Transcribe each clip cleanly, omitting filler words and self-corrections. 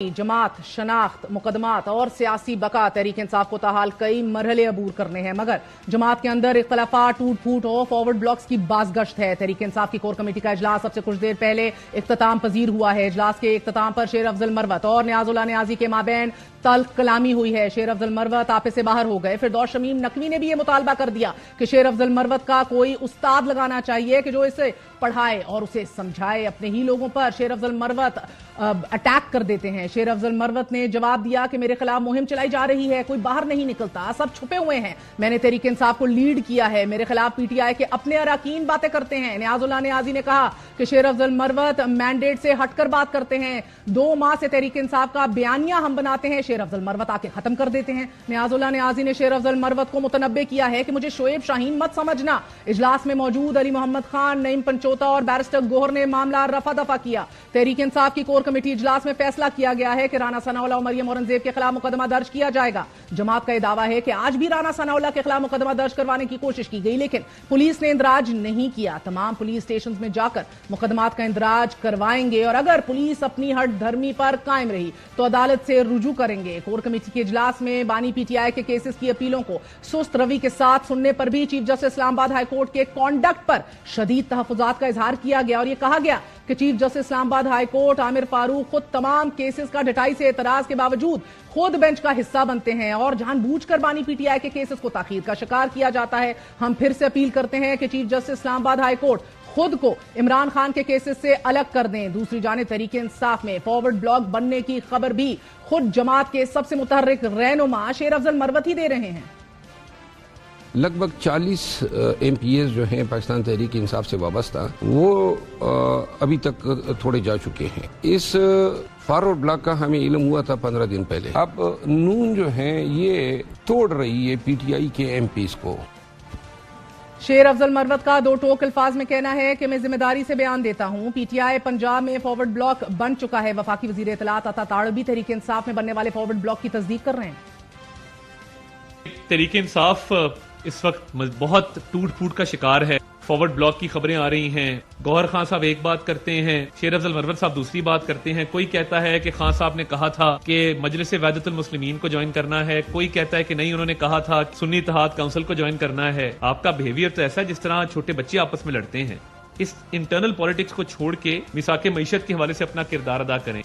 जमात, शनाख्त, मुकदमात और सियासी बका तहरीक इंसाफ को ताहाल कई मरहले अबूर करने हैं, मगर जमात के अंदर इख्तलाफात, टूट फूट और फॉरवर्ड ब्लॉक्स की बाज़गश्त है। तहरीक इंसाफ की कोर कमेटी का इजलास अब से कुछ देर पहले इख्तिताम पजीर हुआ है। इजलास के इख्तिताम पर शेर अफजल मरवत और नियाजुल्लाह नियाजी के माबैन तल्ख कलामी हुई है। शेर अफजल मरवत आपे से बाहर हो गए। फिरदौस शमीम नकवी ने भी ये मुतालबा कर दिया कि शेर अफजल मरवत का कोई उस्ताद लगाना चाहिए कि जो इसे पढ़ाए और उसे समझाए। अपने ही लोगों पर शेर अफजल मरवत अटैक कर देते हैं। शेर अफजल मरवत ने जवाब दिया कि मेरे खिलाफ मुहिम चलाई जा रही है, कोई बाहर नहीं निकलता, सब छुपे हुए हैं, मैंने तहरीक इंसाफ को लीड किया है, मेरे खिलाफ पीटीआई के अपने अरकान बातें करते हैं। नियाजुल्लाह नियाजी ने कहा कि शेर अफजल मरवत मैंडेट से हटकर बात करते हैं। 2 माह से तहरीक इंसाफ का बयानिया हम बनाते हैं, शेर अफजल मरवत आके खत्म कर देते हैं। नियाजुल्लाह नियाजी ने शेर अफजल मरवत को मुतनब्बे किया है कि मुझे शोएब शाहीन मत समझना। इजलास में मौजूद अली मोहम्मद खान, नईम पंचोता और बैरिस्टर गोहर ने मामला रफा दफा किया। तहरीक इंसाफ की कोर कमेटी इजलास में फैसला किया गया है कि राना सनाउल्लाह और मरियम औरंगजेब के खिलाफ मुकदमा दर्ज किया जाएगा। जमात का यह दावा है कि आज भी राना सनाउल्लाह के खिलाफ मुकदमा दर्ज करवाने की कोशिश की गई, लेकिन पुलिस ने इंदराज नहीं किया। तमाम पुलिस स्टेशन में जाकर मुकदमात का इंदराज करवाएंगे और अगर पुलिस अपनी हट धर्मी पर कायम रही तो अदालत से रुजू करेंगे। कोर कमेटी के इजलास में बानी पीटीआई के केसेस की अपीलों को सुस्त रवि के साथ सुनने पर भी chief justice Islamabad high court के कॉन्डक्ट पर शदीद तहफुजात का इजहार किया गया और यह कहा गया कि chief justice Islamabad high court Aamir Farooq खुद तमाम केसेस का ढटाई से एतराज के बावजूद खुद बेंच का हिस्सा बनते हैं और जानबूझकर बानी पीटीआई के केसेस को ताखीर का शिकार किया जाता है। हम फिर से अपील करते हैं कि chief justice Islamabad high court खुद को इमरान खान के केसेस से अलग कर दें। दूसरी जानिब तहरीक इंसाफ में फॉरवर्ड ब्लॉक बनने की खबर भी खुद जमात के सबसे मुतहर्रिक रहनुमा शेर अफजल मरवत ही दे रहे हैं। लगभग 40 MPs जो हैं पाकिस्तान तहरीक इंसाफ से वाबस्ता, वो अभी तक थोड़े जा चुके हैं। इस फॉरवर्ड ब्लॉक का हमें इल्म हुआ था 15 दिन पहले। अब नून जो है ये तोड़ रही है पीटीआई के MPs को। शेर अफजल मरवत का 2 टोक अल्फाज में कहना है कि मैं जिम्मेदारी से बयान देता हूं, पीटीआई पंजाब में फॉरवर्ड ब्लॉक बन चुका है। वफाकी वजीर इत्तलात अता ताड़वी तहरीक इंसाफ में बनने वाले फॉरवर्ड ब्लॉक की तस्दीक कर रहे हैं। तहरीक इंसाफ इस वक्त बहुत टूट फूट का शिकार है। फॉरवर्ड ब्लॉक की खबरें आ रही हैं, गौहर खान साहब एक बात करते हैं, शेर अफजल मरवत साहब दूसरी बात करते हैं। कोई कहता है कि खान साहब ने कहा था कि मजलिस वहदतुल मुस्लिमीन को ज्वाइन करना है, कोई कहता है कि नहीं उन्होंने कहा था सुन्नी इत्तेहाद काउंसिल को ज्वाइन करना है। आपका बिहेवियर तो ऐसा है जिस तरह छोटे बच्चे आपस में लड़ते हैं। इस इंटरनल पॉलिटिक्स को छोड़ के मिसाके मईशत के हवाले से अपना किरदार अदा करें।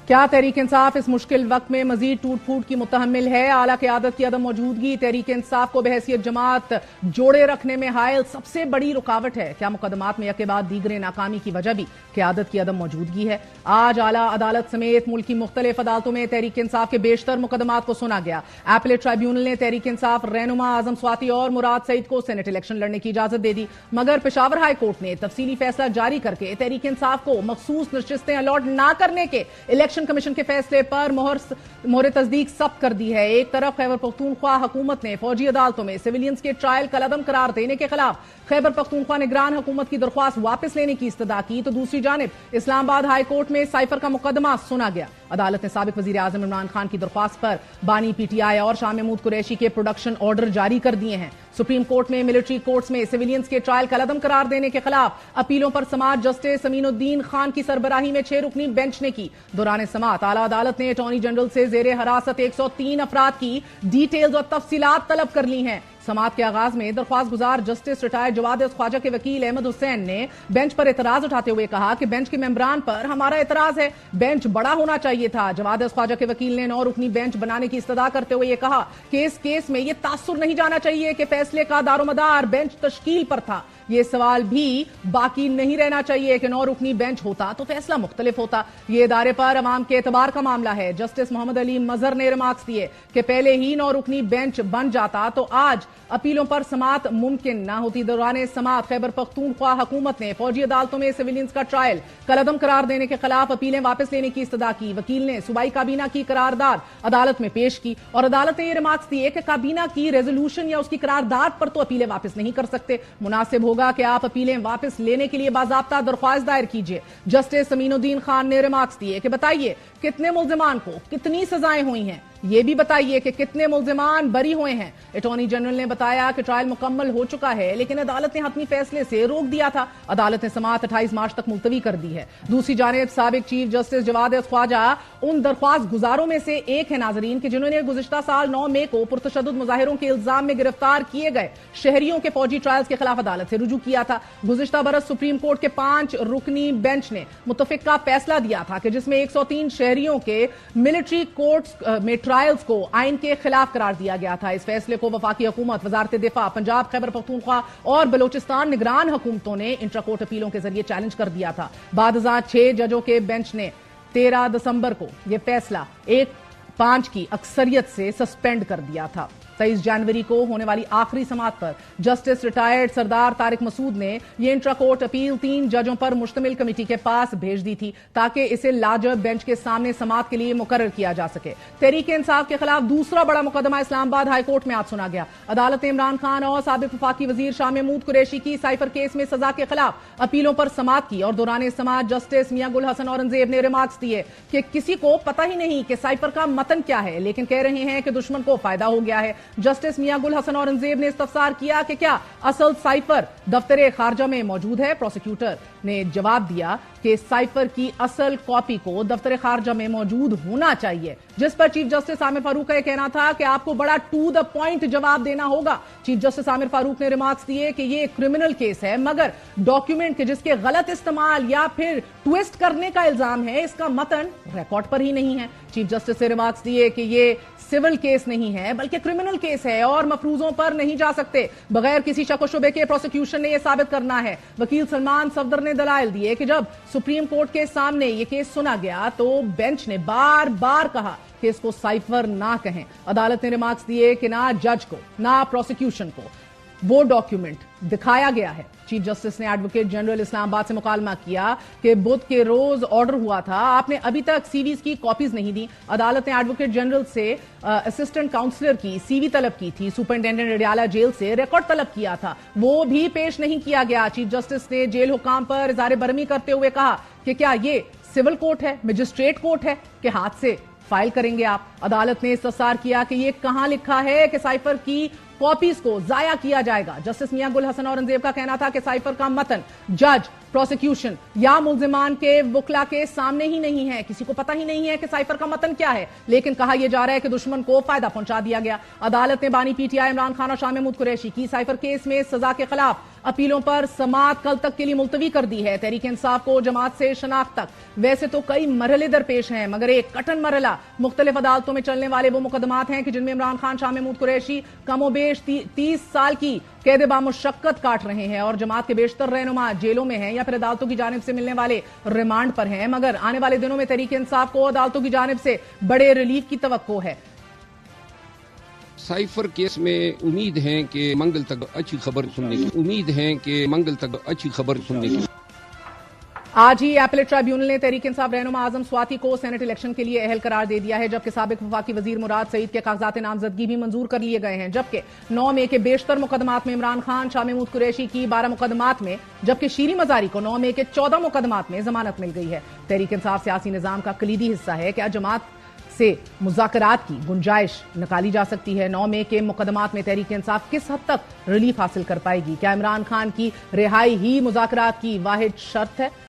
क्या तहरीक इंसाफ इस मुश्किल वक्त में मजीद टूट फूट की मुतहम्मिल है? आला क़यादत की अदम मौजूदगी तहरीक इंसाफ को बहैसियत जमात जोड़े रखने में हायल सबसे बड़ी रुकावट है। क्या मुकदमात में एक के बाद दीगरे नाकामी की वजह भी क़यादत की अदम मौजूदगी है? आज आला अदालत समेत मुल्क की मुख्तलिफ अदालतों में तहरीक इंसाफ के बेशतर मुकदमात को सुना गया। एपलेट ट्राइब्यूनल ने तहरीक इंसाफ रहनुमा आजम स्वाति और मुराद सईद को सेनेट इलेक्शन लड़ने की इजाजत दे दी, मगर पेशावर हाई कोर्ट ने तफसीली फैसला जारी करके तहरीक इंसाफ को मखसूस नशिस्तें अलॉट न करने के इलेक्शन कमीशन के फैसले पर मोहर तस्दीक सब कर दी है। एक तरफ खैबर पख्तूनख्वा हुकूमत ने फौजी अदालतों में सिविलियंस के ट्रायल कलअदम करार देने के खिलाफ खैबर पख्तूनख्वा निगरान हुकूमत की दरख्वास्त वापस लेने की इस्तदा की, तो दूसरी जानिब इस्लामाबाद हाई कोर्ट में साइफर का मुकदमा सुना गया। अदालत ने साबिक वजीर आजम इमरान खान की दरख्वास्त पर बानी पीटीआई और शाह महमूद कुरैशी के प्रोडक्शन ऑर्डर जारी कर दिए हैं। सुप्रीम कोर्ट में मिलिट्री कोर्ट्स में सिविलियंस के ट्रायल कलअदम करार देने के खिलाफ अपीलों पर समाअत जस्टिस अमीनुद्दीन खान की सरबराही में 6 रुकनी बेंच ने की। दौरान समाअत आला अदालत ने अटॉर्नी जनरल से जेरे हिरासत 103 अफराद की डिटेल्स और तफसीलात तलब कर ली हैं। समाअत के आगाज में दरख्वास्त गुजार जस्टिस रिटायर्ड जवाद ख्वाजा के वकील अहमद हुसैन ने बेंच पर एतराज उठाते हुए कहा कि बेंच के मेंबरान पर हमारा एतराज है, बेंच बड़ा होना चाहिए था। जवाद ख्वाजा के वकील ने 9 रुकनी बेंच बनाने की इस्तदा करते हुए कहा कि इस केस में यह तासुर नहीं जाना चाहिए कि फैसले का दारोमदार बेंच तश्कील पर था। ये सवाल भी बाकी नहीं रहना चाहिए कि 9 रुकनी बेंच होता तो फैसला मुख्तलिफ होता। ये इदारे पर अवाम के एतबार का मामला है। जस्टिस मोहम्मद अली मजहर ने रिमार्क्स दिए कि पहले ही 9 रुकनी बेंच बन जाता तो आज अपीलों पर समाअत मुमकिन न होती। दौरान समाअत खैबर पख्तूनख्वा हुकूमत ने फौजी अदालतों में सिविलियंस का ट्रायल कलअदम करार देने के खिलाफ अपीलें वापस लेने की इस्तदा की। वकील ने सूबाई काबीना की करारदाद अदालत में पेश की और अदालत ने यह रिमार्क्स दिए कि काबीना की रेजोल्यूशन या उसकी करारदाद पर तो अपीलें वापस नहीं कर सकते। मुनासिब होगा कि आप अपीलें वापस लेने के लिए बाज़ाब्ता दरख्वास्त दायर कीजिए। जस्टिस अमीनुद्दीन खान ने रिमार्क्स दिए कि बताइए कितने मुल्जिमान को कितनी सजाएं हुई हैं, یہ بھی بتائیے کہ کتنے ملزمان بری ہوئے ہیں۔ اٹارنی جنرل نے بتایا کہ ٹرائل مکمل ہو چکا ہے، لیکن عدالت نے حتمی فیصلے سے روک دیا تھا۔ عدالت نے سماعت 28 مارچ تک ملتوی کر دی ہے۔ دوسری جانب سابق چیف جسٹس جواد خواجہ ان درخواست گزاروں میں سے ایک ہے ناظرین کہ جنہوں نے گزشتہ سال 9 مئی کو پرتشدد مظاہروں کے الزام میں گرفتار کیے گئے شہریوں کے فوجی ٹرائلز کے خلاف عدالت سے رجوع کیا تھا۔ گزشتہ برس سپریم کورٹ کے 5 رکنی بینچ نے متفقہ فیصلہ دیا تھا کہ جس میں 103 شہریوں کے ملٹری کورٹس میں ٹرائلز کو آئین کے خلاف قرار دیا گیا تھا۔ اس فیصلے کو وفاقی حکومت، وزارت دفاع، پنجاب، خیبر پختونخوا اور بلوچستان نگران حکومتوں نے انٹرا کورٹ اپیلوں کے ذریعے چیلنج کر دیا تھا۔ بعد ازاں 6 ججوں کے بینچ نے 13 دسمبر کو یہ فیصلہ 1-5 کی اکثریت سے سسپینڈ کر دیا تھا۔ 23 جنوری کو ہونے والی آخری سماعت پر جسٹس ریٹائرڈ سردار طارق مسعود نے یہ انٹرا کورٹ اپیل 3 ججوں پر مشتمل کمیٹی کے پاس بھیج دی تھی تاکہ اسے لاجب بینچ کے سامنے سماعت کے لیے مقرر کیا جا سکے۔ تحریک انصاف کے خلاف دوسرا بڑا مقدمہ اسلام آباد ہائی کورٹ میں آج سنا گیا۔ عدالت نے عمران خان اور سابق وفاقی وزیر شاہ محمود قریشی کی سائفر کیس میں سزا کے خلاف اپیلوں پر سماعت کی اور دوران سماعت جسٹس میاں گل حسن اورنگزیب نے ریمارکس دیے کہ کسی کو پتہ ہی نہیں کہ سائفر کا متن کیا ہے، لیکن کہہ رہے ہیں کہ دشمن کو فائدہ ہو گیا ہے۔ جسٹس میاں گل حسن اورنگزیب نے استفسار کیا کہ کیا اصل سائفر دفتر خارجہ میں موجود ہے۔ پروسیکیوٹر نے جواب دیا کہ سائفر کی اصل کاپی کو دفتر خارجہ میں موجود ہونا چاہیے، جس پر چیف جسٹس عامر فاروق کا یہ کہنا تھا کہ آپ کو بڑا ٹو دا پوائنٹ جواب دینا ہوگا۔ چیف جسٹس عامر فاروق نے ریمارکس دیے کہ یہ کرمنل کیس ہے، مگر ڈاکیومنٹ کے جس کے غلط استعمال یا پھر ٹویسٹ کرنے کا الزام ہے، اس کا متن ریکارڈ پر ہی نہیں ہے۔ چیف جسٹس نے ریمارکس دیے کہ یہ سول کیس نہیں ہے بلکہ کرمنل کیس ہے اور مفروضوں پر نہیں جا سکتے۔ بغیر کسی شک و شبے کے پروسیکیوشن نے یہ ثابت کرنا ہے۔ وکیل سلمان صفدر نے دلائل دیے کہ جب سپریم کورٹ کے سامنے یہ کیس سنا گیا تو بینچ نے بار بار کہا کہ اس کو سائفر نہ کہیں۔ عدالت نے ریمارکس دیے کہ نہ جج کو نہ پروسیکیوشن کو وہ ڈاکیومنٹ دکھایا گیا ہے۔ چیف جسٹس نے ایڈوکیٹ جنرل اسلام آباد سے مکالمہ کیا کہ بدھ کے روز آرڈر ہوا تھا، آپ نے ابھی تک سی ویز کی کاپیز نہیں دی۔ عدالت نے ایڈوکیٹ جنرل سے اسسٹنٹ کاؤنسلر کی سی وی طلب کی تھی، سپرنٹینڈنٹ اڈیالہ جیل سے ریکارڈ طلب کیا تھا، وہ بھی پیش نہیں کیا گیا۔ چیف جسٹس نے جیل حکام پر اظہار برہمی کرتے ہوئے کہا کہ کیا یہ سول کورٹ ہے، مجسٹریٹ کورٹ ہے کہ ہاتھ سے فائل کریں گے آپ۔ عدالت نے استفسار کیا کہ یہ کہاں لکھا ہے کہ سائفر کی کاپیز کو ضائع کیا جائے گا۔ جسٹس میاں گل حسن اورنگزیب کا کہنا تھا کہ سائفر کا متن جج، پروسیکیوشن یا ملزمان کے وکلا کے سامنے ہی نہیں ہے، کسی کو پتہ ہی نہیں ہے کہ سائفر کا متن کیا ہے، لیکن کہا یہ جا رہا ہے کہ دشمن کو فائدہ پہنچا دیا گیا۔ عدالت نے بانی P T I Imran Khan اور شاہ محمود قریشی کی سائفر کیس میں سزا کے خلاف اپیلوں پر سماعت کل تک کے لیے ملتوی کر دی ہے۔ تحریک انصاف کو جماعت سے شناخت تک ویسے تو کئی مرحلے درپیش ہیں، مگر ایک کٹن مرحلہ مختلف عدالتوں میں چلنے والے وہ مقدمات ہیں کہ جن میں عمران خان، شاہ محمود قریشی کم و بیش 30 سال کی قید بامشقت کاٹ رہے ہیں اور جماعت کے بیشتر رہنما جیلوں میں ہیں یا پھر عدالتوں کی جانب سے ملنے والے ریمانڈ پر ہیں، مگر آنے والے دنوں میں تحریک انصاف کو عدالتوں کی جانب سے بڑے ریلیف کی توقع ہے۔ سائفر کیس میں امید ہے کہ منگل تک اچھی خبر سننے کی آج ہی ایپلیٹ ٹرائیبیونل نے تحریک انصاف رہنما اعظم سواتی کو سینٹ الیکشن کے لیے اہل قرار دے دیا ہے، جبکہ سابق وفاقی وزیر مراد سعید کے کاغذات نامزدگی بھی منظور کر لیے گئے ہیں، جبکہ 9 مئی کے بیشتر مقدمات میں عمران خان، شاہ محمود قریشی کی 12 مقدمات میں، جبکہ شیریں مزاری کو 9 مئی کے 14 مقدمات میں ضمانت مل گئی ہے۔ تحریک انصاف سیاسی نظام کا کلیدی حصہ ہے، کیا جماعت سے مذاکرات کی گنجائش نکالی جا سکتی ہے؟ 9 مئی کے مقدمات میں تحریک انصاف کس حد تک ریلیف حاصل کر پائے گی؟ کیا عمران خان کی رہائی ہی مذاکرات کی واحد شرط ہے؟